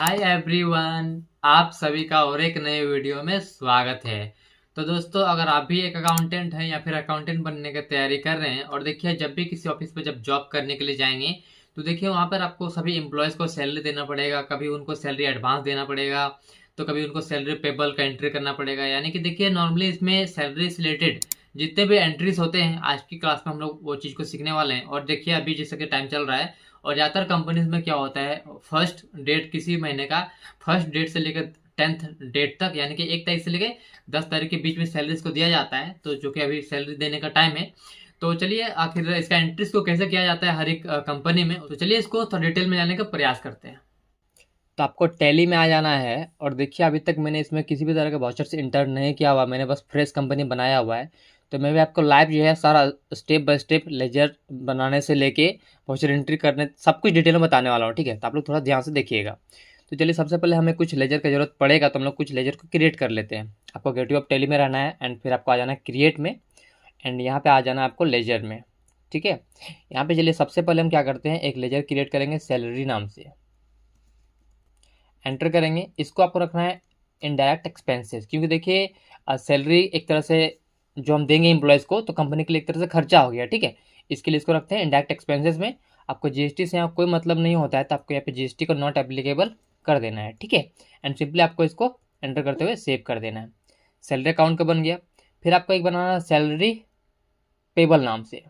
Hi everyone, आप सभी का और एक नए वीडियो में स्वागत है। तो दोस्तों, अगर आप भी एक अकाउंटेंट हैं या फिर अकाउंटेंट बनने की तैयारी कर रहे हैं और देखिए जब भी किसी ऑफिस में जब जॉब करने के लिए जाएंगे तो देखिए वहां पर आपको सभी एम्प्लॉयज़ को सैलरी देना पड़ेगा। कभी उनको सैलरी एडवांस देना पड़ेगा तो कभी उनको सैलरी पेबल का एंट्री करना पड़ेगा। यानी कि देखिए नॉर्मली इसमें सैलरी से रिलेटेड जितने भी एंट्रीज होते हैं आज की क्लास में हम लोग वो चीज़ को सीखने वाले हैं। और देखिए अभी जैसे कि टाइम चल रहा है और ज़्यादातर कंपनीज में क्या होता है, फर्स्ट डेट किसी महीने का फर्स्ट डेट से लेकर 10th डेट तक, यानी कि 1 तारीख से लेकर 10 तारीख के बीच में सैलरीज को दिया जाता है। तो जो कि अभी सैलरी देने का टाइम है। तो चलिए आखिर इसका एंट्रीज को कैसे किया जाता है हर एक कंपनी में, तो चलिए इसको थोड़ा डिटेल में जानने का प्रयास करते हैं। तो आपको टैली में आ जाना है और देखिए अभी तक मैंने इसमें किसी भी तरह के वाउचर से इंटर नहीं किया हुआ, मैंने बस फ्रेश कंपनी बनाया हुआ है। तो मैं भी आपको लाइव जो है सारा स्टेप बाय स्टेप लेजर बनाने से लेके वाउचर एंट्री करने सब कुछ डिटेल में बताने वाला हूँ। ठीक है, तो आप लोग थोड़ा ध्यान से देखिएगा। तो चलिए सबसे पहले हमें कुछ लेजर की जरूरत पड़ेगा, तो हम लोग कुछ लेजर को क्रिएट कर लेते हैं। आपको गेटवे ऑफ टैली में रहना है एंड फिर आपको आ जाना है क्रिएट में एंड यहाँ पे आ जाना है आपको लेजर में। ठीक है, यहाँ पे चलिए सबसे पहले हम क्या करते हैं, एक लेजर क्रिएट करेंगे सैलरी नाम से, एंटर करेंगे। इसको आपको रखना है इनडायरेक्ट एक्सपेंसेस, क्योंकि देखिए सैलरी एक तरह से जो हम देंगे एम्प्लॉयज़ को तो कंपनी के लिए एक तरह से खर्चा हो गया। ठीक है, इसके लिए इसको रखते हैं इनडायरेक्ट एक्सपेंसेस में। आपको जीएसटी से यहाँ कोई मतलब नहीं होता है, तो आपको यहाँ पे जीएसटी को नॉट एप्लीकेबल कर देना है। ठीक है, एंड सिंपली आपको इसको एंटर करते हुए सेव कर देना है। सैलरी अकाउंट का बन गया। फिर आपको एक बनाना है सैलरी पेबल नाम से,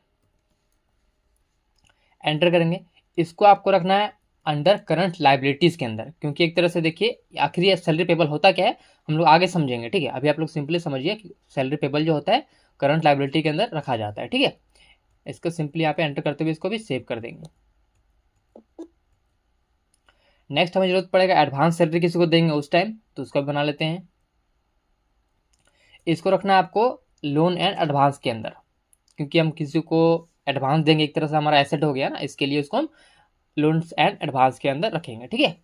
एंटर करेंगे। इसको आपको रखना है अंडर करंट लाइबिलिटीज़ के अंदर, क्योंकि एक तरह से देखिए आखिर ये सैलरी पेबल होता क्या है हम लोग आगे समझेंगे। ठीक है, अभी आप लोग सिंपली समझिए कि सैलरी पेबल जो होता है करंट लाइबिलिटी के अंदर रखा जाता है। ठीक है, इसको सिंपली यहाँ पे एंटर करते हुए इसको भी सेव कर देंगे। नेक्स्ट हमें जरूरत पड़ेगा एडवांस सैलरी किसी को देंगे उस टाइम, तो उसको भी बना लेते हैं। इसको रखना है आपको लोन एंड एडवांस के अंदर, क्योंकि हम किसी को एडवांस देंगे एक तरह से हमारा एसेट हो गया ना, इसके लिए उसको हम लोन्स एंड एडवांस के अंदर रखेंगे। ठीक है,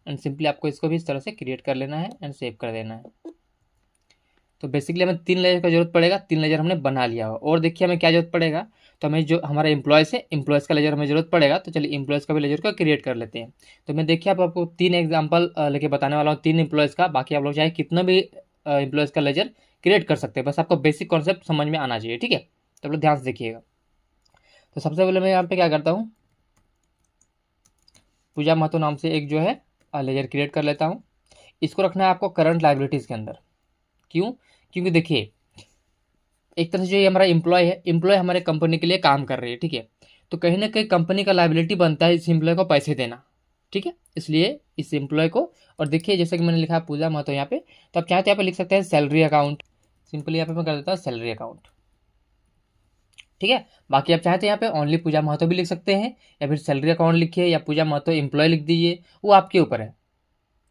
एंड सिंपली आपको इसको भी इस तरह से क्रिएट कर लेना है एंड सेव कर देना है। तो बेसिकली हमें 3 लेजर का जरूरत पड़ेगा, 3 लेजर हमने बना लिया हो। और देखिए हमें क्या जरूरत पड़ेगा, तो हमें जो हमारा एम्प्लॉयज़ है एम्प्लॉयज़ का लेजर हमें जरूरत पड़ेगा। तो चलिए एम्प्लॉयज़ का भी लेजर को क्रिएट कर लेते हैं। तो मैं देखिए आपको 3 एग्जाम्पल लेके बताने वाला हूँ 3 एम्प्लॉयज़ का। बाकी आप लोग चाहे कितना भी एम्प्लॉयज़ का लेजर क्रिएट कर सकते हैं, बस आपको बेसिक कॉन्सेप्ट समझ में आना चाहिए। ठीक है, तो आप लोग ध्यान से देखिएगा। तो सबसे पहले मैं यहाँ पे क्या करता हूँ, पूजा महतो नाम से एक जो है लेजर क्रिएट कर लेता हूँ। इसको रखना है आपको करंट लाइबिलिटीज़ के अंदर। क्यों? क्योंकि देखिए एक तरह से जो ये हमारा एम्प्लॉय है, एम्प्लॉय हमारे कंपनी के लिए काम कर रही है। ठीक है, तो कहीं ना कहीं कंपनी का लाइबिलिटी बनता है इस एम्प्लॉय को पैसे देना। ठीक है, इसलिए इस एम्प्लॉय को, और देखिए जैसे कि मैंने लिखा है पूजा महतो यहाँ पे, तो आप चाहे तो यहाँ पे लिख सकते हैं सैलरी अकाउंट। सिंपली यहाँ पे मैं कर देता हूँ सैलरी अकाउंट। ठीक है, बाकी आप चाहे तो यहाँ पे ओनली पूजा महतो भी लिख सकते हैं या फिर सैलरी अकाउंट लिखिए या पूजा महतो एम्प्लॉय लिख दीजिए, वो आपके ऊपर है।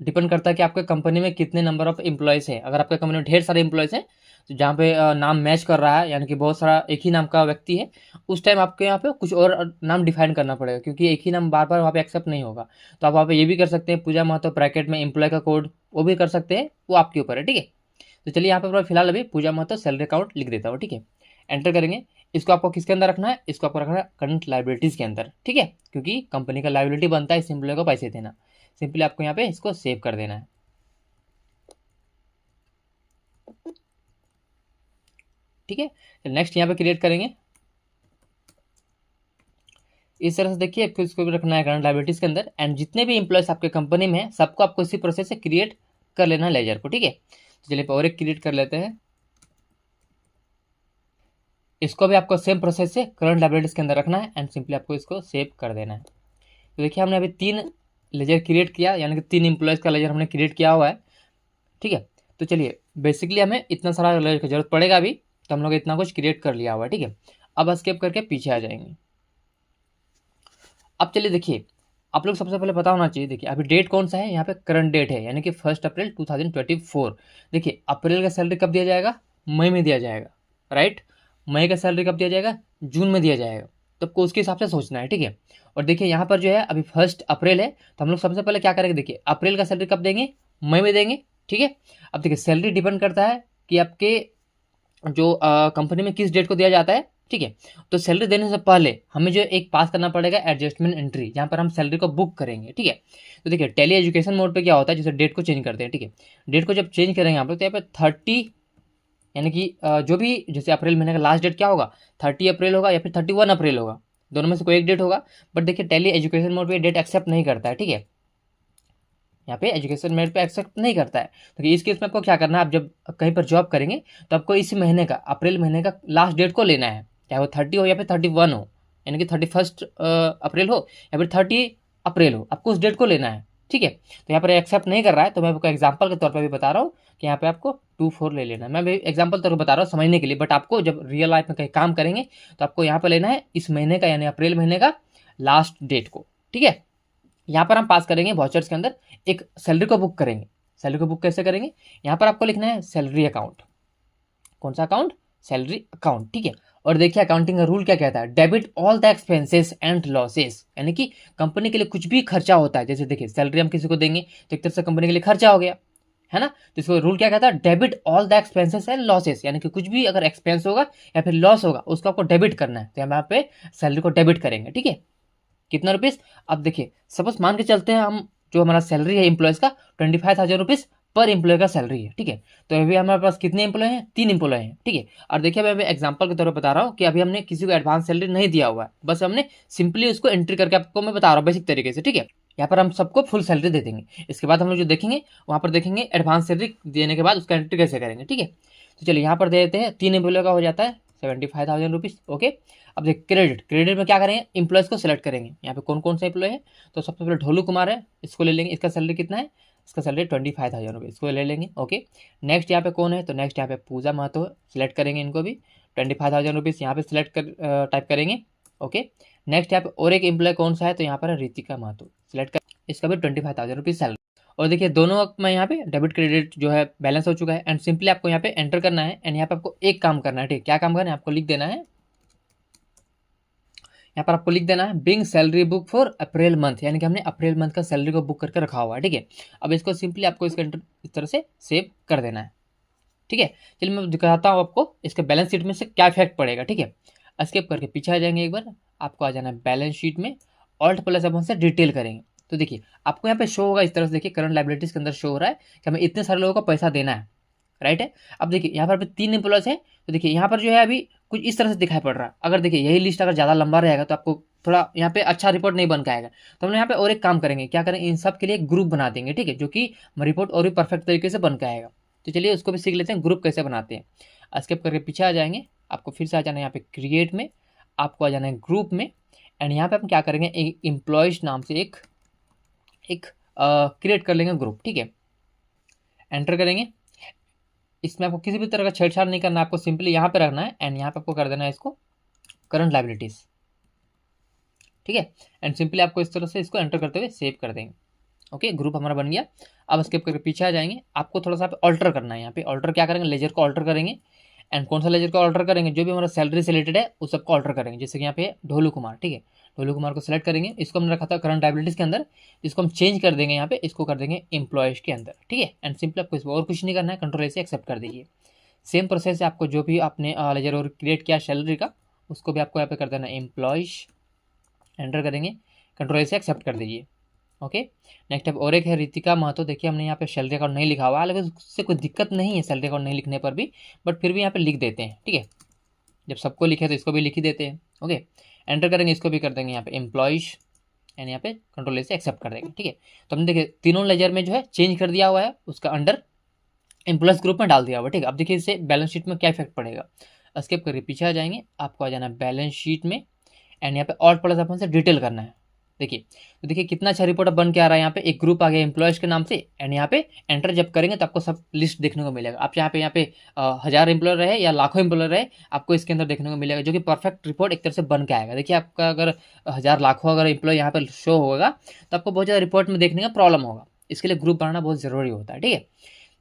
डिपेंड करता है कि आपके कंपनी में कितने नंबर ऑफ एम्प्लॉयज़ हैं। अगर आपके कंपनी में ढेर सारे एम्प्लॉयज़ हैं तो जहाँ पे नाम मैच कर रहा है, यानी कि बहुत सारा एक ही नाम का व्यक्ति है, उस टाइम आपके यहाँ पे कुछ और नाम डिफाइन करना पड़ेगा, क्योंकि एक ही नाम बार बार वहाँ पे एक्सेप्ट नहीं होगा। तो आप वहाँ पे ये भी कर सकते हैं पूजा महतो ब्रैकेट में एम्प्लॉय का कोड, वो भी कर सकते हैं, वो आपके ऊपर है। ठीक है, तो चलिए यहाँ पे फिलहाल अभी पूजा महतो सैलरी अकाउंट लिख देता हूँ। ठीक है, एंटर करेंगे। इसको आपको किसके अंदर रखना है, इसको आपको रखना है करंट लाइबिलिटीज़ के अंदर। ठीक है, क्योंकि कंपनी का लाइबिलिटी बनता है इस एम्प्लॉय को पैसे देना। सिंपली आपको यहाँ पे इसको सेव कर देना है। ठीक है, नेक्स्ट यहाँ पे क्रिएट करेंगे इस तरह से। देखिए फिर इसको भी रखना है करंट लाइबिलिटीज़ के अंदर, एंड जितने भी एम्प्लॉयज़ आपके कंपनी में हैं सबको आपको इसी प्रोसेस से क्रिएट कर लेना है लेजर को। ठीक है, तो चलिए और एक क्रिएट कर लेते हैं। इसको भी आपको सेम प्रोसेस से करंट लाइबिलिटीज़ के अंदर रखना है एंड सिंपली आपको इसको सेव कर देना है। तो देखिए हमने अभी 3 लेजर क्रिएट किया, यानी कि 3 एम्प्लॉयज़ का लेजर हमने क्रिएट किया हुआ है। ठीक है, तो चलिए बेसिकली हमें इतना सारा लेजर की जरूरत पड़ेगा अभी, तो हम लोग इतना कुछ क्रिएट कर लिया हुआ है। ठीक है, अब एस्केप करके पीछे आ जाएंगे। अब चलिए देखिए आप लोग सबसे पहले पता होना चाहिए, देखिए अभी डेट कौन सा है, यहाँ पे करंट डेट है, यानी कि 1 अप्रैल 2024। देखिए अप्रैल का सैलरी कब दिया जाएगा, मई में दिया जाएगा, राइट। मई का सैलरी कब दिया जाएगा, जून में दिया जाएगा। तो आपको उसके हिसाब से सोचना है। ठीक है, और देखिए यहाँ पर जो है अभी 1 अप्रैल है, तो हम लोग सबसे पहले क्या करेंगे, देखिए अप्रैल का सैलरी कब देंगे, मई में देंगे। ठीक है, अब देखिए सैलरी डिपेंड करता है कि आपके जो कंपनी में किस डेट को दिया जाता है, ठीक है। तो सैलरी देने से पहले हमें जो एक पास करना पड़ेगा एडजस्टमेंट एंट्री, जहाँ पर हम सैलरी को बुक करेंगे, ठीक है। तो देखिए टैली एजुकेशन मोड पे क्या होता है, जैसे डेट को चेंज करते हैं, ठीक है। डेट को जब चेंज करेंगे आप लोग तो यहाँ पे 30, यानी कि जो भी जैसे अप्रैल महीने का लास्ट डेट क्या होगा, 30 अप्रैल होगा या फिर 31 अप्रैल होगा, दोनों में से कोई एक डेट होगा। बट देखिए टैली एजुकेशन मोड पे डेट एक्सेप्ट नहीं करता है, ठीक है। यहाँ पे एजुकेशन मेरिट पे एक्सेप्ट नहीं करता है। तो इस केस में आपको क्या करना है, आप जब कहीं पर जॉब करेंगे तो आपको इस महीने का, अप्रैल महीने का लास्ट डेट को लेना है, चाहे वो 30 हो या फिर 31 हो, यानी कि 31 अप्रैल हो या फिर 30 अप्रैल हो, आपको उस डेट को लेना है, ठीक है। तो यहाँ पर एक्सेप्ट नहीं कर रहा है, तो मैं आपको एग्जाम्पल के तौर पर भी बता रहा हूँ कि यहाँ पे आपको 24 ले लेना है। मैं भी एग्जाम्पल तौर पर बता रहा हूँ समझने के लिए, बट आपको जब रियल लाइफ में कहीं काम करेंगे तो आपको यहाँ पर लेना है इस महीने का, यानी अप्रैल महीने का लास्ट डेट को, ठीक है। यहाँ पर हम पास करेंगे वाउचर्स के अंदर एक सैलरी को बुक करेंगे। सैलरी को बुक कैसे करेंगे, यहाँ पर आपको लिखना है सैलरी अकाउंट। कौन सा अकाउंट, सैलरी अकाउंट, ठीक है। और देखिए अकाउंटिंग का रूल क्या कहता है, debit all the expenses and losses, यानी कि कंपनी के लिए कुछ भी खर्चा होता है, जैसे देखिए सैलरी हम किसी को देंगे तो एक तरह से कंपनी के लिए खर्चा हो गया, है ना। तो इसको रूल क्या कहता है, debit all the expenses and losses, यानी कि कुछ भी अगर एक्सपेंस होगा या फिर लॉस होगा उसको आपको डेबिट करना है, तो हम यहाँ पे सैलरी को डेबिट करेंगे, ठीक है। कितना रुपीज़, अब देखिए सपोज मान के चलते हैं हम, जो हमारा सैलरी है एम्प्लॉयज़ का 25,000 रुपीज़ पर एम्प्लॉय का सैलरी है, ठीक है। तो अभी हमारे पास कितने एम्प्लॉय हैं, 3 एम्प्लॉय हैं, ठीक है। और देखिए मैं अभी एग्जांपल के तौर पर बता रहा हूँ कि अभी हमने किसी को एडवांस सैलरी नहीं दिया हुआ है, बस हमने सिंपली उसको एंट्री करके आपको मैं बता रहा हूँ बेसिक तरीके से, ठीक है। यहाँ पर हम सबको फुल सैलरी दे देंगे, इसके बाद हम लोग जो देखेंगे वहाँ पर देखेंगे एडवांस सैलरी देने के बाद उसका एंट्री कैसे करेंगे, ठीक है। तो चलिए यहाँ पर दे देते हैं 3 एम्प्लॉय का हो जाता है 75,000 रुपीज़, ओके। अब देखिए क्रेडिट, क्रेडिट में क्या करेंगे, एम्प्लॉयज़ को सिलेक्ट करेंगे। यहाँ पे कौन कौन से एम्प्लॉय है, तो सबसे पहले ढोलू कुमार है, इसको ले लेंगे, इसका सैलरी कितना है, इसका सैलरी 25,000 रुपये, इसको ले लेंगे, ओके। नेक्स्ट यहाँ पे कौन है, तो नेक्स्ट यहाँ पे पूजा महतो है, सिलेक्ट करेंगे इनको भी, 25,000 रुपीज़ यहाँ पे सिलेक्ट कर टाइप करेंगे, ओके। नेक्स्ट यहाँ पे और एक एम्प्लॉय कौन सा है, तो यहाँ पर है रितिका महतो, सिलेक्ट कर, इसका भी 25,000 रुपीज़ सैलरी। और देखिए दोनों में यहाँ पे डेबिट क्रेडिट जो है बैलेंस हो चुका है, एंड सिंपली आपको यहाँ पे एंटर करना है, एंड यहाँ पे आपको एक काम करना है, ठीक है। क्या काम करना है, आपको लिख देना है, यहाँ पर आपको लिख देना है being salary book for April month, यानी कि हमने अप्रैल मंथ का सैलरी को बुक करके रखा हुआ है, ठीक है। अब इसको सिंपली आपको इसके इस तरह से सेव कर देना है, ठीक है। चलिए मैं दिखाता हूँ आपको इसके बैलेंस शीट में से क्या इफेक्ट पड़ेगा, ठीक है। स्किप करके पीछे आ जाएंगे, एक बार आपको आ जाना है बैलेंस शीट में, ऑल्ट प्लस अपन से डिटेल करेंगे। तो देखिए आपको यहाँ पे शो होगा इस तरह से, देखिए करंट लाइबिलिटीज के अंदर शो हो रहा है कि हमें इतने सारे लोगों को पैसा देना है, राइट है। अब देखिए यहाँ पर 3 एम्प्लॉयज हैं, तो देखिए यहाँ पर जो है अभी कुछ इस तरह से दिखाई पड़ रहा है। अगर देखिए यही लिस्ट अगर ज़्यादा लंबा रहेगा तो आपको थोड़ा यहाँ पे अच्छा रिपोर्ट नहीं बन के आएगा। तो हम यहाँ पे और एक काम करेंगे, क्या करेंगे, इन सब के लिए ग्रुप बना देंगे, ठीक है, जो कि रिपोर्ट और भी परफेक्ट तरीके से बन के आएगा। तो चलिए उसको भी सीख लेते हैं, ग्रुप कैसे बनाते हैं। स्किप करके पीछे आ जाएंगे, आपको फिर से आ जाना है यहाँ पे क्रिएट में, आपको आ जाना है ग्रुप में, एंड यहाँ पे हम क्या करेंगे, एक एम्प्लॉयज नाम से एक क्रिएट कर लेंगे ग्रुप, ठीक है। एंटर करेंगे, इसमें आपको किसी भी तरह का छेड़छाड़ नहीं करना है, आपको सिंपली यहाँ पे रखना है, एंड यहाँ पे आपको कर देना है इसको करंट लाइबिलिटीज, ठीक है। एंड सिंपली आपको इस तरह से इसको एंटर करते हुए सेव कर देंगे, ओके। ग्रुप हमारा बन गया। अब स्किप करके पीछे आ जाएंगे, आपको थोड़ा सा ऑल्टर करना है, यहाँ पे ऑल्टर क्या करेंगे, लेजर को ऑल्टर करेंगे, एंड कौन सा लेजर को ऑल्टर करेंगे, जो भी हमारा सैलरी से रिलेटेड है उस सबको ऑल्टर करेंगे। जैसे कि यहाँ पे ढोलू कुमार, ठीक है, ढोलू कुमार को सिलेक्ट करेंगे, इसको हमने रखा था करंट लायबिलिटीज के अंदर, इसको हम चेंज कर देंगे यहाँ पे, इसको कर देंगे एम्प्लॉयज के अंदर, ठीक है। एंड सिंपली आपको इसको और कुछ नहीं करना है, कंट्रोल ए से एक्सेप्ट कर दीजिए। सेम प्रोसेस से आपको जो भी आपने लेजर और क्रिएट किया सैलरी का, उसको भी आपको यहाँ पे कर देना है एम्प्लॉयज, एंटर करेंगे, कंट्रोल ए से एक्सेप्ट कर दीजिए, ओके। नेक्स्ट अब और एक है रितिका महतो, देखिए हमने यहाँ पे सैलरी अकाउंट नहीं लिखा हुआ है, लेकिन उससे कोई दिक्कत नहीं है सैलरी अकाउंट नहीं लिखने पर भी, बट फिर भी यहाँ पे लिख देते हैं, ठीक है। जब सबको लिखे तो इसको भी लिख ही देते हैं, ओके। एंटर करेंगे, इसको भी कर देंगे यहाँ पे एम्प्लॉयज, एंड यहाँ पे कंट्रोल ए से एक्सेप्ट कर देंगे, ठीक है। तो हमने देखिए तीनों लेजर में जो है चेंज कर दिया हुआ है, उसका अंडर एम्प्लॉयज ग्रुप में डाल दिया हुआ है, ठीक है। अब देखिए इससे बैलेंस शीट में क्या इफेक्ट पड़ेगा, स्किप करके पीछे आ जाएंगे, आपको आ जाना है बैलेंस शीट में, एंड यहाँ पे ऑल्ट प्लस अपन से डिटेल करना है। देखिए तो देखिए कितना अच्छा रिपोर्ट अब बन के आ रहा है, यहाँ पे एक ग्रुप आ गया एम्प्लॉयज के नाम से, एंड यहाँ पे एंटर जब करेंगे तो आपको सब लिस्ट देखने को मिलेगा। आप यहाँ पे 1000 एम्प्लॉय रहे या लाखों एम्प्लॉय रहे, आपको इसके अंदर देखने को मिलेगा, जो कि परफेक्ट रिपोर्ट एक तरह से बन के आएगा। देखिए आपका अगर 1000 लाखों अगर एम्प्लॉय यहाँ पर शो होगा तो आपको बहुत ज़्यादा रिपोर्ट में देखने का प्रॉब्लम होगा, इसके लिए ग्रुप बनाना बहुत ज़रूरी होता है, ठीक है।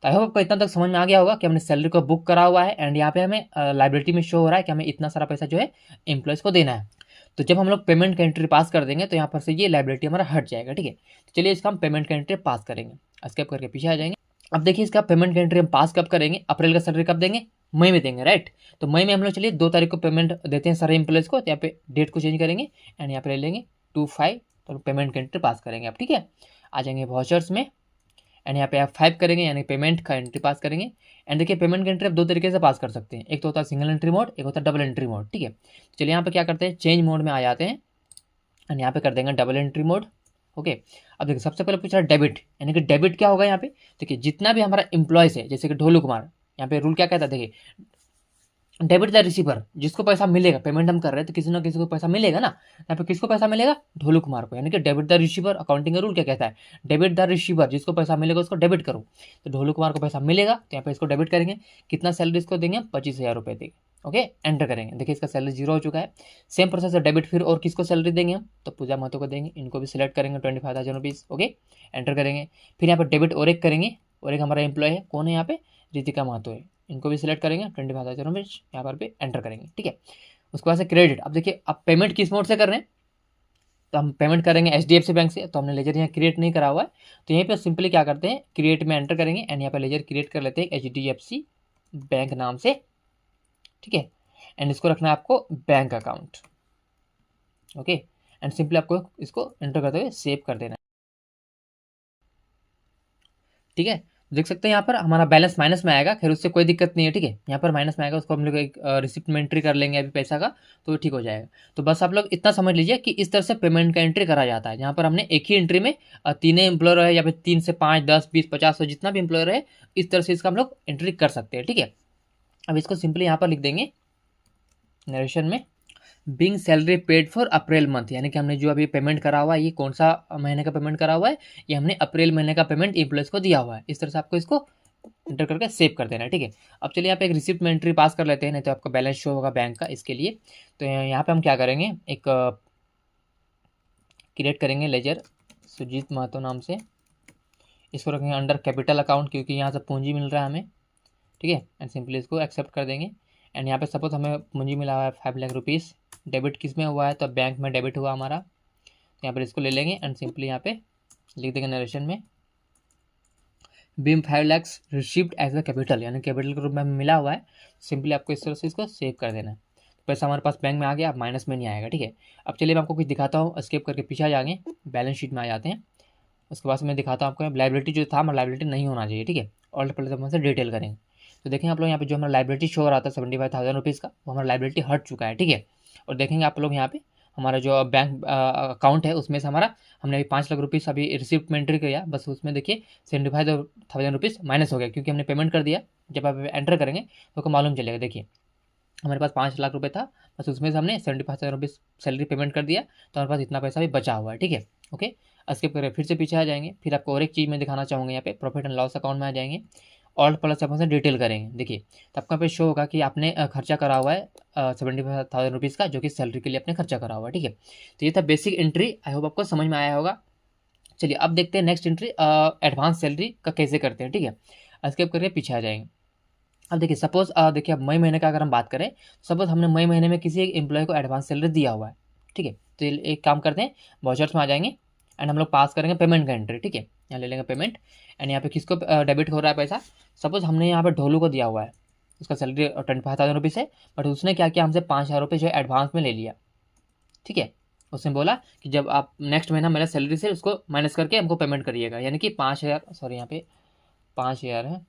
तो आई होप आपको इतना तक समझ में आ गया होगा कि हमने सैलरी को बुक करा हुआ है, एंड यहाँ पे हमें लाइबिलिटी में शो हो रहा है कि हमें इतना सारा पैसा जो है एम्प्लॉयज़ को देना है। तो जब हम लोग पेमेंट का एंट्री पास कर देंगे तो यहाँ पर से ये लाइबिलिटी हमारा हट जाएगा, ठीक है। तो चलिए इसका हम पेमेंट का एंट्री पास करेंगे, स्किप करके पीछे आ जाएंगे। अब देखिए इसका पेमेंट का एंट्री हम पास कब करेंगे, अप्रैल का सैलरी कब देंगे, मई में देंगे, राइट। तो मई में हम लोग चलिए 2 तारीख को पेमेंट देते हैं सारे एम्प्लॉयज़ को। तो यहाँ पे डेट को चेंज करेंगे एंड यहाँ पे ले लेंगे 2/5, तो पेमेंट का एंट्री पास करेंगे आप, ठीक है। आ जाएंगे वाउचर्स में एंड यहाँ पे आप 5 करेंगे, यानी पेमेंट का एंट्री पास करेंगे। एंड देखिए पेमेंट का एंट्री आप 2 तरीके से पास कर सकते हैं, एक तो होता है सिंगल एंट्री मोड, एक होता है डबल एंट्री मोड, ठीक है। चलिए यहाँ पे क्या करते हैं, चेंज मोड में आ जाते हैं एंड यहाँ पे कर देंगे डबल एंट्री मोड। ओके, अब देखिए सबसे पहले पूछा डेबिट, यानी कि डेबिट क्या होगा यहाँ पे, देखिए जितना भी हमारा एम्प्लॉयज़ है, जैसे कि ढोलू कुमार, यहाँ पे रूल क्या कहता है, देखिए डेबिट द रिसीवर, जिसको पैसा मिलेगा, पेमेंट हम कर रहे हैं तो किसी ना किसी को पैसा मिलेगा ना। यहाँ पे किसको पैसा मिलेगा, ढोलू कुमार को, यानी कि डेबिट द रिसीवर। अकाउंटिंग का रूल क्या कहता है, डेबिट द रिसीवर, जिसको पैसा मिलेगा उसको डेबिट करो। तो ढोलू कुमार को पैसा मिलेगा तो यहाँ पे इसको डेबिट करेंगे। कितना सैलरी इसको देंगे, 25,000 रुपये देंगे। ओके, एंटर करेंगे, देखिए इसका सैलरी 0 हो चुका है। सेम प्रोसेस है डेबिट, फिर और किसको सैलरी देंगे हम, तो पूजा महतो को देंगे, इनको भी सिलेक्ट करेंगे 25,000 रुपीज़। ओके, एंटर करेंगे। फिर यहाँ पर डेबिट और एक करेंगे, और एक हमारा एम्प्लॉय है, कौन है यहाँ पे, रितिका महतो है, इनको भी सिलेक्ट करेंगे 25,000 यहाँ पर भी एंटर करेंगे, ठीक है। उसके बाद से क्रेडिट, अब देखिए अब पेमेंट किस मोड से कर रहे हैं, तो हम पेमेंट करेंगे HDFC बैंक से। तो हमने लेजर यहाँ क्रिएट नहीं करा हुआ है, तो यहीं पे सिंपली क्या करते हैं, क्रिएट में एंटर करेंगे एंड यहाँ पे लेजर क्रिएट कर लेते हैं HDFC बैंक नाम से, ठीक है। एंड इसको रखना है आपको bank account. Okay, and simply आपको इसको एंटर करते हुए सेव कर देना है, ठीक है। देख सकते हैं यहाँ पर हमारा बैलेंस माइनस में आएगा, खैर उससे कोई दिक्कत नहीं है, ठीक है। यहाँ पर माइनस में आएगा, उसको हम लोग एक रिसिप्ट में एंट्री कर लेंगे अभी पैसा का, तो ठीक हो जाएगा। तो बस आप लोग इतना समझ लीजिए कि इस तरह से पेमेंट का एंट्री करा जाता है, जहाँ पर हमने एक ही एंट्री में तीन एम्प्लॉयर है, या फिर 3 से 5, 10, 20, 50, जितना भी एम्प्लॉयर है, इस तरह से इसका हम लोग एंट्री कर सकते हैं, ठीक है। अब इसको सिंपली यहाँ पर लिख देंगे नरेशन में, being salary paid for April month, यानी कि हमने जो अभी पेमेंट करा हुआ है, ये कौन सा महीने का पेमेंट करा हुआ है, ये हमने अप्रैल महीने का पेमेंट एम्प्लॉयज़ को दिया हुआ है। इस तरह से आपको इसको एंटर करके सेव कर देना है, ठीक है। अब चलिए यहाँ पे एक रिसिप्ट में एंट्री पास कर लेते हैं, नहीं तो आपका बैलेंस शो होगा बैंक का, इसके लिए। तो यहाँ पे हम क्या करेंगे, एक क्रिएट करेंगे लेजर सुजीत महतो नाम से, इसको रखेंगे अंडर कैपिटल अकाउंट, क्योंकि यहाँ से पूंजी मिल रहा है हमें, ठीक है। एंड सिंपली इसको एक्सेप्ट कर देंगे। एंड यहाँ पे सपोज हमें पूंजी मिला हुआ है 5 लाख रुपीज़, डेबिट किस में हुआ है, तो बैंक में डेबिट हुआ हमारा। तो यहाँ पर इसको ले लेंगे एंड सिंपली यहाँ पे लिख देंगे नरेशन में, being 5 lakh received as a capital, यानी कैपिटल के रूप में हमें मिला हुआ है। सिंपली आपको इस तरह से इसको सेव कर देना है, पैसा हमारे पास बैंक में आ गया, अब माइनस में नहीं आएगा, ठीक है। अब चलिए मैं आपको कुछ दिखाता हूँ, स्किप करके पीछे आ जाएंगे, बैलेंस शीट में आ जाते हैं। उसके बाद मैं दिखाता हूँ आपको लाइबिलिटी जो था, हमारा लाइबिलिटी नहीं होना चाहिए, ठीक है। ऑल्ट पहले तो हम से डिटेल करेंगे। तो देखेंगे आप लोग यहाँ पे जो हमारा लाइबिलिटी शो हो रहा था 75,000 रुपीज़ का, वो हमारा लाइबिलिटी हट चुका है, ठीक है। और देखेंगे आप लोग यहाँ पे हमारा जो बैंक अकाउंट है, उसमें से हमारा हमने अभी 5 लाख रुपीज़ अभी रिसिप्ट में एंट्री किया, बस उसमें देखिए 75,000 रुपीज़ माइनस हो गया, क्योंकि हमने पेमेंट कर दिया। जब आप एंटर करेंगे तो आपको मालूम चलेगा, देखिए हमारे पास 5 लाख रुपए था, बस उसमें से हमने 75,000 रुपीज़ सैलरी पेमेंट कर दिया, तो हमारे पास इतना पैसा भी बचा हुआ है, ठीक है। ओके, स्किप करें, फिर से पीछे आ जाएंगे। फिर आपको और एक चीज़ मैं दिखाना चाहूँगा, यहाँ पे प्रॉफिट एंड लॉस अकाउंट में आ जाएंगे, ऑल्ट प्लस अपन से डिटेल करेंगे। देखिए तो आपका पे शो होगा कि आपने खर्चा करा हुआ है 75,000 रुपीज़ का, जो कि सैलरी के लिए आपने खर्चा करा हुआ है, ठीक है। तो ये था बेसिक एंट्री, आई होप आपको समझ में आया होगा। चलिए अब देखते हैं नेक्स्ट एंट्री, एडवांस सैलरी का कैसे करते हैं, ठीक है। स्किप करके पीछे आ जाएंगे। अब देखिए सपोज देखिए अब मई महीने का अगर हम बात करें, सपोज हमने मई महीने में किसी एक एम्प्लॉय को एडवांस सैलरी दिया हुआ है, ठीक है। तो एक काम करते हैं, वाउचर्स में आ जाएंगे एंड हम लोग पास करेंगे पेमेंट का एंट्री, ठीक है। यहाँ ले लेंगे पेमेंट एंड यहाँ पे किसको डेबिट हो रहा है पैसा, सपोज हमने यहाँ पे ढोलू को दिया हुआ है, उसका सैलरी 25,000 रुपीज़ है, बट उसने क्या किया, हमसे 5,000 रुपये जो है एडवांस में ले लिया, ठीक है। उसने बोला कि जब आप नेक्स्ट महीना मेरा सैलरी से उसको माइनस करके हमको पेमेंट करिएगा, यानी कि 5,000, सॉरी यहाँ पे 5,000 है,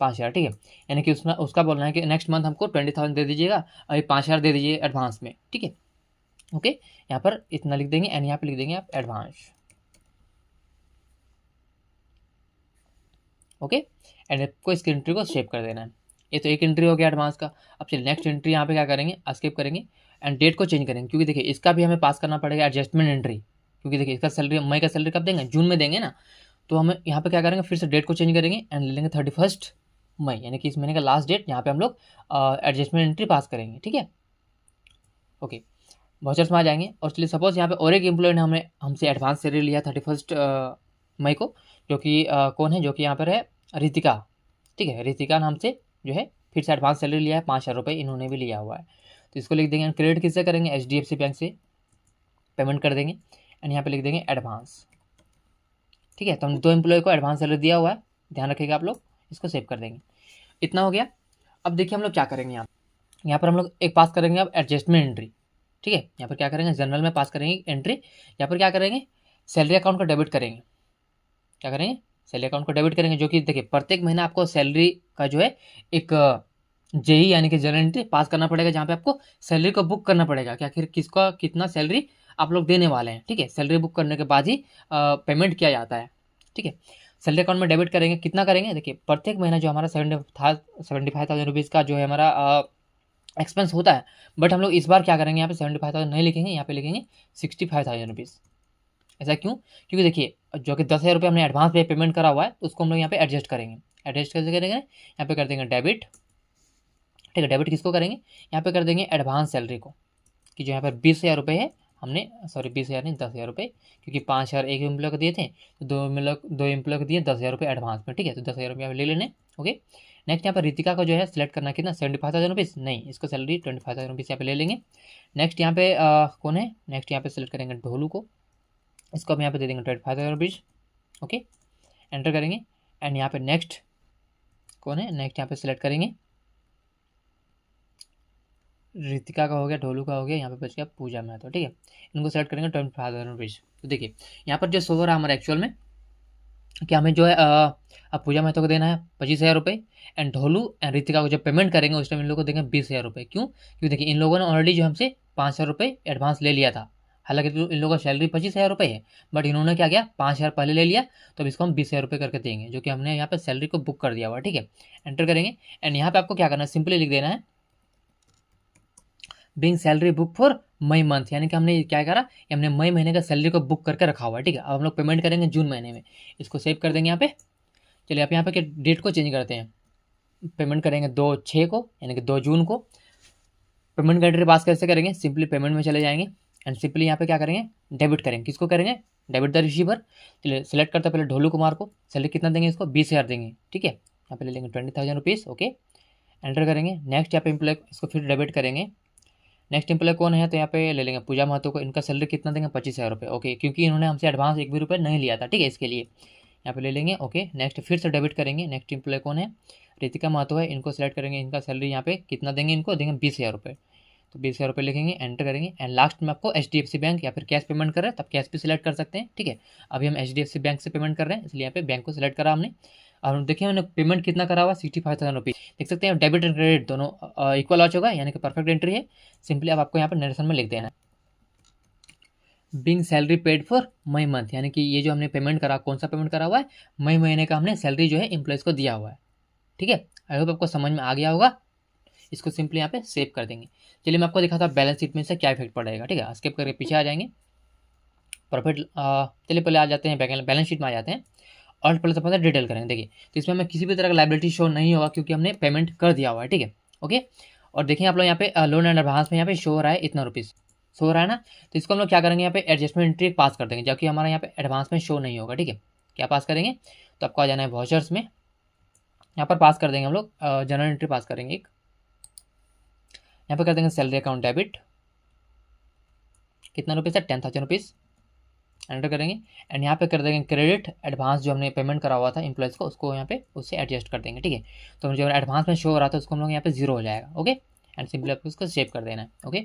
5,000, ठीक है। यानी कि उसका बोलना है कि नेक्स्ट मंथ हमको 20,000 दे दीजिएगा, अभी 5,000 दे दीजिए एडवांस में, ठीक है। ओके, यहाँ पर इतना लिख देंगे एंड यहाँ पे लिख देंगे आप एडवांस। ओके, एंड आपको इसकी एंट्री को सेव कर देना है। ये तो एक एंट्री हो गया एडवांस का। अब चलिए नेक्स्ट एंट्री यहाँ पे क्या करेंगे, स्किप करेंगे एंड डेट को चेंज करेंगे, क्योंकि देखिए इसका भी हमें पास करना पड़ेगा एडजस्टमेंट एंट्री, क्योंकि देखिए इसका सैलरी मई का सैलरी कब देंगे, जून में देंगे ना। तो हम यहाँ पे क्या करेंगे, फिर से डेट को चेंज करेंगे एंड ले लेंगे 31 मई, यानी कि इस महीने का लास्ट डेट, यहाँ पे हम लोग एडजस्टमेंट एंट्री पास करेंगे, ठीक है। ओके, वाउचर्स में आ जाएंगे और चलिए सपोज यहाँ पे और एक एम्प्लॉय ने हमें हमसे एडवांस सैलरी लिया 31 मई को, जो कि कौन है, जो कि यहाँ पर है रितिका, ठीक है। रितिका नाम से जो है फिर से एडवांस सैलरी लिया है, 5,000 रुपये इन्होंने भी लिया हुआ है। तो इसको लिख देंगे, क्रेडिट किससे करेंगे, HDFC बैंक से पेमेंट कर देंगे एंड यहाँ पे लिख देंगे एडवांस, ठीक है। तो हम 2 एम्प्लॉय को एडवांस सैलरी दिया हुआ है, ध्यान रखिएगा आप लोग, इसको सेव कर देंगे। इतना हो गया। अब देखिए हम लोग क्या करेंगे, यहाँ पर हम लोग एक पास करेंगे अब एडजस्टमेंट एंट्री। ठीक है, यहाँ पर क्या करेंगे, जनरल में पास करेंगे एंट्री। यहाँ पर क्या करेंगे, सैलरी अकाउंट को डेबिट करेंगे। क्या करेंगे, सैलरी अकाउंट को डेबिट करेंगे, जो कि देखिए प्रत्येक महीना आपको सैलरी का जो है एक जेई यानी कि जनरल एंट्री पास करना पड़ेगा, जहाँ पे आपको सैलरी को बुक करना पड़ेगा कि आखिर किसका कितना सैलरी आप लोग देने वाले हैं। ठीक है, सैलरी बुक करने के बाद ही पेमेंट किया जाता है। ठीक है, सैलरी अकाउंट में डेबिट करेंगे, कितना करेंगे, देखिए प्रत्येक महीना जो हमारा 75,000 रुपीज़ का जो है हमारा एक्सपेंस होता है। बट हम लोग इस बार क्या करेंगे, यहाँ पे 75,000 नहीं लिखेंगे, यहाँ पे लिखेंगे 65,000 रुपीज़। ऐसा क्यों, क्योंकि देखिए जो कि 10,000 रुपये हमने एडवांस पे पेमेंट करा हुआ है, तो उसको हम लोग यहाँ पे एडजस्ट करेंगे। एडजस्ट कैसे करेंगे, यहाँ पे कर देंगे डेबिट। ठीक है, डेबिट किसको करेंगे, यहाँ पे कर देंगे एडवांस सैलरी को, कि जो यहाँ पर 20,000 रुपये है, हमने सॉरी 20,000 नहीं 10,000 रुपये, क्योंकि 5,000 एक एम्प्लॉय को दिए थे, तो दो एम्प्लॉय को दिए 10,000 रुपये एडवांस में। ठीक है, तो 10,000 रुपये ले लेने। ओके, नेक्स्ट यहाँ पर रितिका को जो है सिलेक्ट करना कितना, 75,000 रुपीज़ नहीं, इसको सैलरी 25,000 रुपीज़ यहाँ पे ले लेंगे। नेक्स्ट यहाँ पे कौन है, नेक्स्ट यहाँ पे सिलेक्ट करेंगे ढोलू को, इसको हम यहाँ पे दे देंगे 25,000 रुपीज़। ओके, एंटर करेंगे एंड यहाँ पे नेक्स्ट कौन है, नेक्स्ट यहाँ पे सिलेक्ट करेंगे रितिका का हो गया, ढोलू का हो गया, यहाँ पे बच गया पूजा महतो। ठीक है, इनको सेलेक्ट करेंगे 25,000 रुपीज़। तो देखिए यहाँ पर जो शो हो रहा है हमारे एक्चुअल में कि हमें जो है अब पूजा महतो को देना है 25,000 रुपये, एंड ढोलू एंड रितिका को जब पेमेंट करेंगे उस टाइम इन लोगों को देंगे 20,000 रुपये। क्यों, क्योंकि देखिए इन लोगों ने ऑलरेडी जो हमसे 5,000 रुपये एडवांस ले लिया था। हालांकि तो इन लोगों का सैलरी 25,000 रुपये है, बट इन्होंने क्या किया 5,000 पहले ले लिया, तो अब इसको हम 20,000 रुपये करके देंगे, जो कि हमने यहाँ पे सैलरी को बुक कर दिया हुआ। ठीक है, एंटर करेंगे एंड यहाँ पे आपको क्या करना है, सिंपली लिख देना है being salary book for May month, यानी कि हमने क्या करा, हमने मई महीने का सैलरी को बुक करके रखा हुआ है। ठीक है, अब हम लोग पेमेंट करेंगे जून महीने में, इसको सेव कर देंगे यहाँ पे। चलिए आप यहाँ पे डेट को चेंज करते हैं, पेमेंट करेंगे 2/6 को, यानी कि 2 जून को। पेमेंट का एंट्री पास कैसे करेंगे, सिंपली पेमेंट में चले जाएंगे एंड सिंपली यहाँ पे क्या करेंगे, डेबिट करेंगे। किसको करेंगे, डेबिट द रिसीवर। चलिए सेलेक्ट करते हैं पहले ढोलू कुमार को, सैलरी कितना देंगे इसको, 20,000 देंगे। ठीक है, यहाँ पे ले लेंगे 20,000 रुपीज़। ओके, एंटर करेंगे। नेक्स्ट यहाँ पे एम्प्लॉय इसको फिर डेबिट करेंगे। नेक्स्ट एम्प्लॉय कौन है, तो यहाँ पे ले लेंगे पूजा महतो को, इनका सैलरी कितना देंगे 25,000 रुपये। ओके, क्योंकि इन्होंने हमसे एडवांस एक भी रुपये नहीं लिया था। ठीक है, इसके लिए यहाँ पे ले लेंगे। ओके, नेक्स्ट फिर से डेबिट करेंगे। नेक्स्ट एम्प्लॉय कौन है, रितिका महतो है, इनको सेलेक्ट करेंगे, इनका सैलरी यहाँ पे कितना देंगे, इनको देंगे 20,000 रुपये, तो 20,000 रुपये लिखेंगे, एंटर करेंगे एंड लास्ट में आपको HDFC बैंक या फिर कैश पेमेंट कर रहे हैं तब कैश भी सिलेक्ट कर सकते हैं। ठीक है, अभी हम HDFC बैंक से पेमेंट कर रहे हैं, इसलिए यहाँ पे बैंक को सिलेक्ट करा हमने। और देखिए मैंने पेमेंट कितना करा हुआ, 65,000 रुपीज़। देख सकते हैं डेबिट एंड क्रेडिट दोनों इक्वल आ चुका है, यानी कि परफेक्ट एंट्री है। सिंपली अब आपको यहाँ पर नरेशन में लिख देना है being salary paid for May month, यानी कि ये जो हमने पेमेंट करा, कौन सा पेमेंट करा हुआ है, मई महीने का हमने सैलरी जो है एम्प्लॉयज़ को दिया हुआ है। ठीक है, आई होप आपको समझ में आ गया होगा। इसको सिंपली यहाँ पे सेव कर देंगे। चलिए मैं आपको दिखाता हूँ बैलेंस शीट में से क्या इफेक्ट पड़ेगा। ठीक है, स्किप करके पीछे आ जाएंगे, प्रॉफिट चलिए पहले आ जाते हैं बैलेंस शीट में आ जाते हैं, ऑल्ट प्लस अपन डिटेल करेंगे। देखिए तो इसमें हमें किसी भी तरह का लाइबिलिटी शो नहीं होगा, क्योंकि हमने पेमेंट कर दिया हुआ है। ठीक है, ओके, और देखिए आप लोग यहाँ पे लोन एंड एडवांस में यहाँ पे शो हो रहा है इतना रुपीज़, शो हो रहा है ना, तो इसको हम लोग क्या करेंगे, यहाँ पे एडजस्टमेंट एंट्री पास कर देंगे, जबकि हमारा यहाँ पे एडवांस में शो नहीं होगा। ठीक है, क्या पास करेंगे, तो आपको आ जाना है वाउचर्स में, यहाँ पर पास कर देंगे हम लोग जनरल एंट्री पास करेंगे एक, यहाँ पे कर देंगे सैलरी अकाउंट डेबिट, कितना रुपीज़ है 10,000 रुपीज़, एंटर करेंगे एंड यहाँ पे कर देंगे क्रेडिट एडवांस जो हमने पेमेंट करा हुआ था एम्प्लॉयज़ को, उसको यहाँ पे उससे एडजस्ट कर देंगे। ठीक है, तो जो एडवांस में शो हो रहा था उसको हम लोग यहाँ पे 0 हो जाएगा। ओके, एंड सिंपली आपको उसको सेव कर देना है। ओके,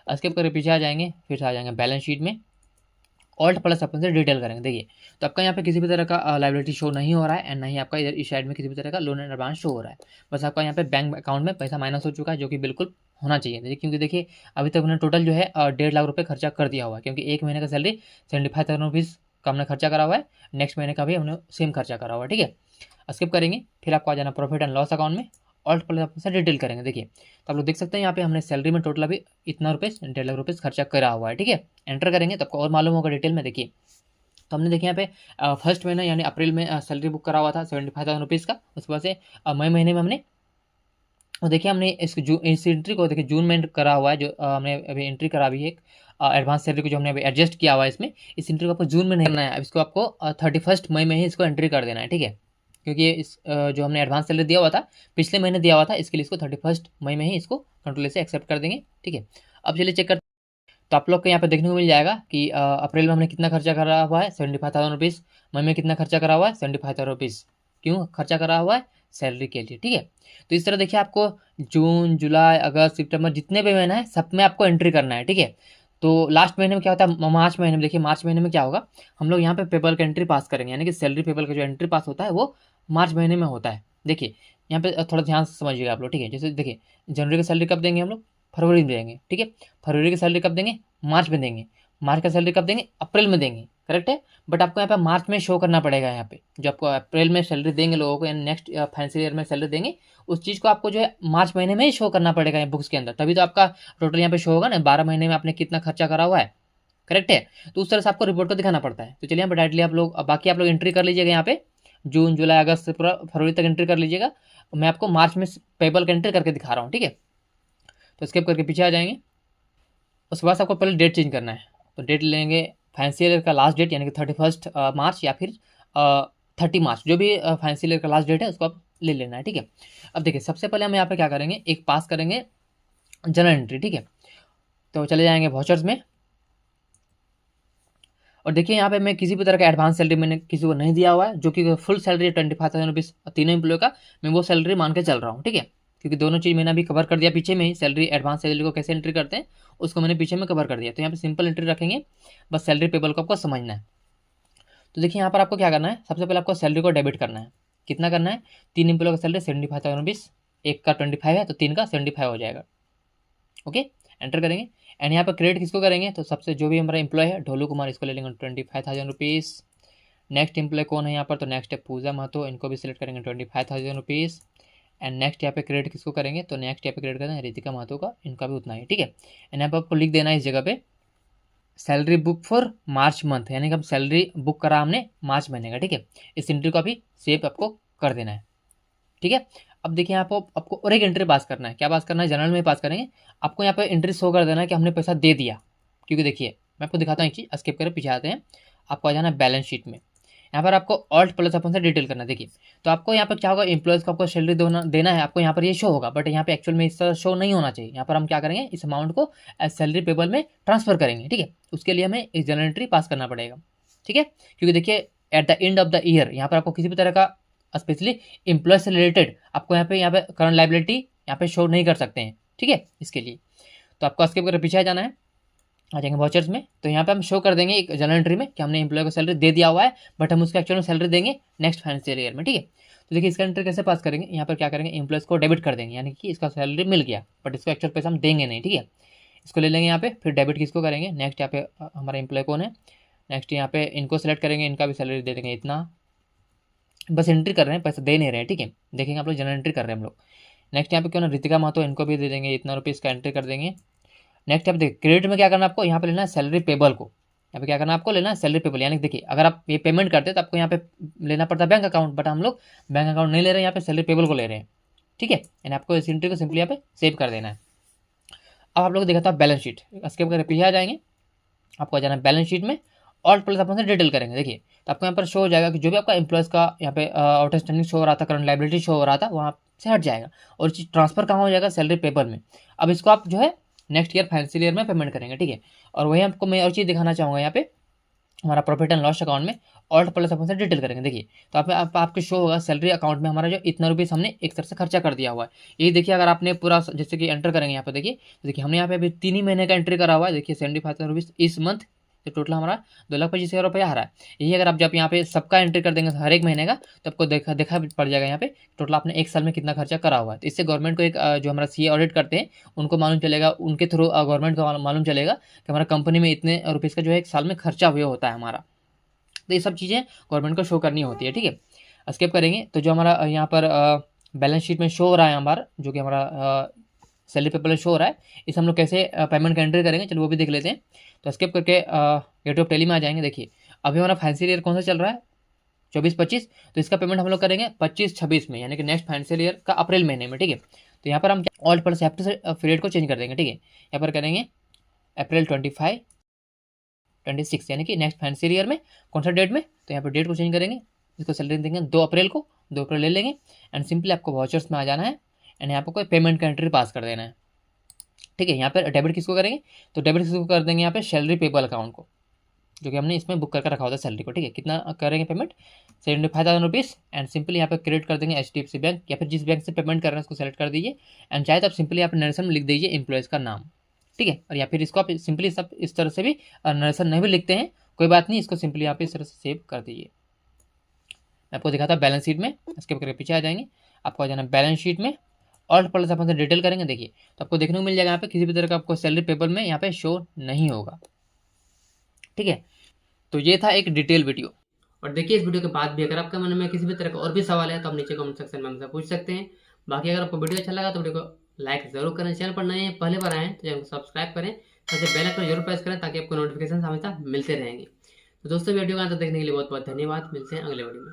स्किप करके पीछे आ जाएंगे, फिर से आ जाएंगे बैलेंस शीट में, ऑल्ट प्लस अपन से डिटेल करेंगे। देखिए तो आपका यहाँ पे किसी भी तरह का लाइबिलिटी शो नहीं हो रहा है, एंड नहीं आपका इधर इस साइड में किसी भी तरह का लोन एंड एडवांस शो हो रहा है, बस आपका यहाँ पे बैंक अकाउंट में पैसा माइनस हो चुका है, जो कि बिल्कुल होना चाहिए। देखिए क्योंकि देखिए अभी तक हमने टोटल जो है 1.5 लाख रुपये खर्चा कर दिया हुआ है, क्योंकि एक महीने का सैलरी 75,000 रुपीज़ का हमने खर्चा करा हुआ है, नेक्स्ट महीने का भी हमने सेम खर्चा करा हुआ है। ठीक है, स्किप करेंगे, फिर आपको आ जाना प्रॉफिट एंड लॉस अकाउंट में, ऑल्ट प्लस अपन से डिटेल करेंगे। देखिए तो आप लोग देख सकते हैं यहाँ पे हमने सैलरी में टोटल अभी इतना रुपये 1.5 लाख रुपये खर्चा करा हुआ है। ठीक है, एंटर करेंगे तो आपको और मालूम होगा डिटेल में। देखिए तो हमने देखिए यहाँ पे फर्स्ट महीना यानी अप्रैल में सैलरी बुक करा हुआ था 75,000 रुपीज़ का, उसके बाद से मई महीने में हमने, और देखिए हमने इस एंट्री को देखिए जून में करा हुआ है, जो हमने अभी एंट्री करा भी है एक एडवांस सैलरी को जो हमने अभी एडजस्ट किया हुआ है इसमें, इस एंट्री को आपको जून में नहीं करना है, अब इसको आपको 31 मई में ही इसको एंट्री कर देना है। ठीक है, क्योंकि इस जो हमने एडवांस सैलरी दिया हुआ था पिछले महीने दिया हुआ था, इसके लिए इसको 31 मई में ही इसको कंट्रोल से एक्सेप्ट कर देंगे। ठीक है, अब चलिए चेक करते, तो आप लोग को यहाँ पे देखने को मिल जाएगा कि अप्रैल में हमने कितना खर्चा करा हुआ है 75,000 रुपीज़, मई में कितना खर्चा करा हुआ है 75,000 रुपीज़। क्यों खर्चा करा हुआ है, सैलरी के लिए, ठीक है। तो इस तरह देखिए आपको जून, जुलाई, अगस्त, सितंबर जितने भी महीना है सब में आपको एंट्री करना है, ठीक है। तो लास्ट महीने में क्या होता है, मार्च महीने में, देखिए मार्च महीने में क्या होगा, हम लोग यहाँ पे पेपर का एंट्री पास करेंगे, यानी कि सैलरी पेपर का जो एंट्री पास होता है वो मार्च महीने में होता है। देखिए यहाँ पे थोड़ा ध्यान से समझिएगा आप लोग, ठीक है। जैसे देखिए जनवरी की सैलरी कब देंगे हम लोग, फरवरी में देंगे, ठीक है। फरवरी की सैलरी कब देंगे, मार्च में देंगे। मार्च का सैलरी कब देंगे, अप्रैल में देंगे, करेक्ट है। बट आपको यहाँ पे मार्च में शो करना पड़ेगा, यहाँ पे जो आपको अप्रैल में सैलरी देंगे लोगों को, यानी नेक्स्ट फाइनेंशियल ईयर में सैलरी देंगे, उस चीज़ को आपको जो है मार्च महीने में ही शो करना पड़ेगा यहाँ बुक्स के अंदर, तभी तो आपका टोटल यहाँ पे शो होगा ना 12 महीने में आपने कितना खर्चा करा हुआ है, करेक्ट है। तो उस तरह से आपको रिपोर्ट को दिखाना पड़ता है। तो चलिए यहाँ पर डायरेक्टली आप लोग, बाकी आप लोग एंट्री कर लीजिएगा यहाँ पे, जून, जुलाई, अगस्त से पूरा फरवरी तक एंट्री कर लीजिएगा। मैं आपको मार्च में पेबल का एंट्री करके दिखा रहा हूँ, ठीक है। तो स्किप करके पीछे आ जाएंगे। उसके बाद आपको पहले डेट चेंज करना है, तो डेट लेंगे फाइनेंशियल ईयर का लास्ट डेट, यानी कि 31 मार्च या फिर 30 मार्च, जो भी फाइनेंशियल ईयर का लास्ट डेट है उसको आप ले लेना है, ठीक है। अब देखिए सबसे पहले हम यहाँ पे क्या करेंगे, एक पास करेंगे जनरल एंट्री, ठीक है। तो चले जाएंगे वाउचर्स में, और देखिए यहाँ पे मैं किसी भी तरह का एडवांस सैलरी मैंने किसी को नहीं दिया हुआ है, जो कि फुल सैलरी 25,000 रुपीज़ तीनों एम्प्लॉय का, मैं वो सैलरी मान के चल रहा हूँ, ठीक है। क्योंकि दोनों चीज़ मैंने अभी कवर कर दिया पीछे में ही, सैलरी एडवांस सैलरी को कैसे एंट्री करते हैं उसको मैंने पीछे में कवर कर दिया। तो यहाँ पे सिंपल एंट्री रखेंगे, बस सैलरी पेबल को आपको समझना है। तो देखिए यहाँ पर आपको क्या करना है, सबसे पहले आपको सैलरी को डेबिट करना है। कितना करना है, 3 एम्प्लॉय का सैलरी 75,000 रुपीज़, एक का 25 है तो 3 का 75 हो जाएगा, ओके। एंटर करेंगे एंड यहाँ पर क्रेडिट किसको करेंगे, तो सबसे जो भी हमारा एम्प्लॉय है ढोलू कुमार, इसको ले लेंगे 25,000 रुपीज़। नेक्स्ट एम्प्लॉय कौन है यहाँ पर, तो नेक्स्ट है पूजा महतो, इनको भी सिलेक्ट करेंगे 25,000 रुपीज़। एंड नेक्स्ट यहाँ पे क्रेडिट किसको करेंगे, तो नेक्स्ट यहाँ पे क्रेडिट करेंगे रितिका महतो का, इनका भी उतना ही, ठीक है। एंड यहाँ पर आपको लिख देना है इस जगह पे salary book for March month, यानी कि हम सैलरी बुक करा हमने मार्च महीने का, ठीक है। इस एंट्री को अभी सेव आपको कर देना है, ठीक है। अब देखिए यहाँ पर आपको और एक एंट्री पास करना है, क्या पास करना है, जनरल में पास करेंगे। आपको यहाँ पर एंट्री शो कर देना है कि हमने पैसा दे दिया, क्योंकि देखिए मैं आपको दिखाता हूँ एक चीज़, स्किप करके पीछे आते हैं। आपको आ जाना है बैलेंस शीट में, यहाँ पर आपको ऑल्ट प्लस अपन से डिटेल करना है। देखिए तो आपको यहाँ पर क्या होगा, एम्प्लॉयज़ को आपको सैलरी देना है, आपको यहाँ पर ये शो होगा, बट यहाँ पे एक्चुअल में इस तरह शो नहीं होना चाहिए। यहाँ पर हम क्या करेंगे, इस अमाउंट को एज सैलरी पेबल में ट्रांसफर करेंगे, ठीक है। उसके लिए हमें इस जनरल एंट्री पास करना पड़ेगा, ठीक है। क्योंकि देखिए at the end of the year यहाँ पर आपको किसी भी तरह का स्पेशली एम्प्लॉय से रिलेटेड आपको यहाँ पे करंट लाइबिलिटी यहाँ पे शो नहीं कर सकते हैं, ठीक है। इसके लिए तो आपको स्किप करके पीछे आ जाना है, आ जाएंगे वाउचर्स में। तो यहाँ पे हम शो कर देंगे एक जनरल एंट्री में कि हमने एम्प्लॉय को सैलरी दे दिया हुआ है, बट हम उसको एक्चुअल में सैलरी देंगे नेक्स्ट फाइनेंशियल ईयर में, ठीक है। तो देखिए इसका एंट्री कैसे पास करेंगे, यहाँ पर क्या करेंगे, एम्प्लॉयज़ को डेबिट कर देंगे, यानी कि इसका सैलरी मिल गया बट इसको एक्चुअल पैसा हम देंगे नहीं, ठीक है। इसको ले लेंगे यहाँ पे, फिर डेबिट किसको करेंगे, नेक्स्ट यहाँ पे हमारा एम्प्लॉय कौन है, नेक्स्ट यहाँ पे इनको सेलेक्ट करेंगे, इनका भी सैलरी दे देंगे इतना, बस एंट्री कर रहे हैं, पैसा दे नहीं रहे हैं, ठीक है। देखेंगे आप लोग जनरल एंट्री कर रहे हैं हम लोग। नेक्स्ट यहाँ पे क्यों ना रितिका महतो, इनको भी दे देंगे इतना रुपीज़ का एंट्री कर देंगे। नेक्स्ट आप देखिए क्रेडिट में क्या करना है आपको, यहाँ पे लेना है सैलरी पेबल को, यहाँ पे क्या करना है आपको, लेना है सैलरी पेबल। यानी देखिए अगर आप ये पेमेंट करते हैं तो आपको यहाँ पे लेना पड़ता है बैंक अकाउंट, बट हम लोग बैंक अकाउंट नहीं ले रहे हैं, यहाँ पे सैलरी पेबल को ले रहे हैं, ठीक है। यानी आपको इस एंट्री को सिंपली यहाँ पे सेव कर देना है। अब आप लोग देखा था बैलेंस शीट, स्किप करके पीछे आ जाएंगे, आपको आ जाना है बैलेंस शीट में, ऑल्ट प्लस अपन से डिटेल करेंगे। देखिए तो आपको यहाँ पर शो हो जाएगा कि जो भी आपका एम्प्लॉयज़ का यहाँ पे आउटस्टैंडिंग शो हो रहा था, करंट लाइबिलिटी शो हो रहा था, वहाँ से हट जाएगा और चीज़ ट्रांसफर कहाँ हो जाएगा, सैलरी पेबल में। अब इसको आप जो है नेक्स्ट ईयर फाइनेंशियल ईयर में पेमेंट करेंगे, ठीक है। और वही आपको मैं और चीज़ दिखाना चाहूँगा, यहाँ पे हमारा प्रॉफिट एंड लॉस अकाउंट में ऑल्ट प्लस अपन से डिटेल करेंगे। देखिए तो आपके शो होगा सैलरी अकाउंट में हमारा जो इतना रुपीज़ हमने एक तरह से खर्चा कर दिया हुआ है। ये देखिए अगर आपने पूरा जैसे कि एंटर करेंगे यहाँ पे, देखिए हमने यहाँ पे अभी 3 ही महीने का एंट्री करा हुआ है। देखिए 75,000 रुपीज़ इस मंथ, तो टोटल हमारा 2,25,000 रुपया आ रहा है। यही अगर आप जब यहाँ पे सबका एंट्री कर देंगे हर एक महीने का, तो आपको देखा पड़ जाएगा यहाँ पे टोटल आपने एक साल में कितना खर्चा करा हुआ है। तो इससे गवर्नमेंट को एक जो हमारा सीए ऑडिट करते हैं उनको मालूम चलेगा, उनके थ्रू गवर्नमेंट को मालूम चलेगा कि हमारा कंपनी में इतने रुपीज़ का जो है एक साल में खर्चा हुआ होता है हमारा। तो ये सब चीज़ें गवर्नमेंट को शो करनी होती है, ठीक है। स्किप करेंगे तो जो हमारा यहाँ पर बैलेंस शीट में शो हो रहा है हमारा, जो कि हमारा सैलरी पेपर शो हो रहा है, इस हम लोग कैसे पेमेंट का एंट्री करेंगे, चलो वो भी देख लेते हैं। तो स्किप करके गेट ऑफ टैली में आ जाएंगे। देखिए अभी हमारा फाइनेंशियल ईयर कौन सा चल रहा है, 24-25, तो इसका पेमेंट हम लोग करेंगे 25-26 में, यानी कि नेक्स्ट फाइनेंशियल ईयर का अप्रैल महीने में, ठीक है। तो यहाँ पर हम ऑल प्लस एफ से पीरियड को चेंज कर देंगे, ठीक है। यहाँ पर करेंगे अप्रैल 25-26, यानी कि नेक्स्ट फाइनेंशियल ईयर में कौन सा डेट में, तो यहाँ पर डेट को चेंज करेंगे, इसको सैलरी देंगे 2 अप्रैल को, 2 अप्रैल ले लेंगे एंड सिंपली आपको वाउचर्स में आ जाना है एंड यहाँ पर कोई पेमेंट का एंट्री पास कर देना है, ठीक है। यहाँ पर डेबिट किसको करेंगे, तो डेबिट किसको कर देंगे, यहाँ पे सैलरी पेबल अकाउंट को, जो कि हमने इसमें बुक करके रखा होता है सैलरी को, ठीक है। कितना करेंगे पेमेंट, ₹75,000 एंड सिंपली यहाँ पे क्रेडिट कर देंगे HDFC बैंक, या फिर जिस बैंक से पेमेंट कर रहे हैं उसको सेलेक्ट कर दीजिए एंड चाहे तो आप सिंपली आप नरेशन में लिख दीजिए एम्प्लॉयज़ का नाम, ठीक है। और या फिर इसको आप सिंपली सब इस तरह से भी नरेशन नहीं भी लिखते हैं कोई बात नहीं, इसको सिंपली आप इस तरह से सेव कर दीजिए। मैं आपको दिखाता हूँ बैलेंस शीट में, इसके करके पीछे आ जाएंगे, आपको आ जाना बैलेंस शीट में, ऑल्ट प्लस अपन से डिटेल करेंगे, देखिए तो आपको देखने को मिल जाएगा यहाँ पे किसी भी तरह का आपको सैलरी पेपर में यहाँ पे शो नहीं होगा, ठीक है। तो ये था एक डिटेल वीडियो। और देखिए इस वीडियो के बाद भी अगर आपके मन में किसी भी तरह का और भी सवाल है तो आप नीचे कमेंट सेक्शन में हमसे पूछ सकते हैं। बाकी अगर आपको वीडियो अच्छा लगा तो वीडियो को लाइक जरूर करें, चैनल पर नए हैं पहले बार आए हैं तो चैनल को सब्सक्राइब करें, साथ ही बेल आइकन जरूर प्रेस करें ताकि आपको नोटिफिकेशन हमेशा मिलते रहेंगे। तो दोस्तों वीडियो का अंत देखने के लिए बहुत बहुत धन्यवाद, मिलते हैं अगले वीडियो में।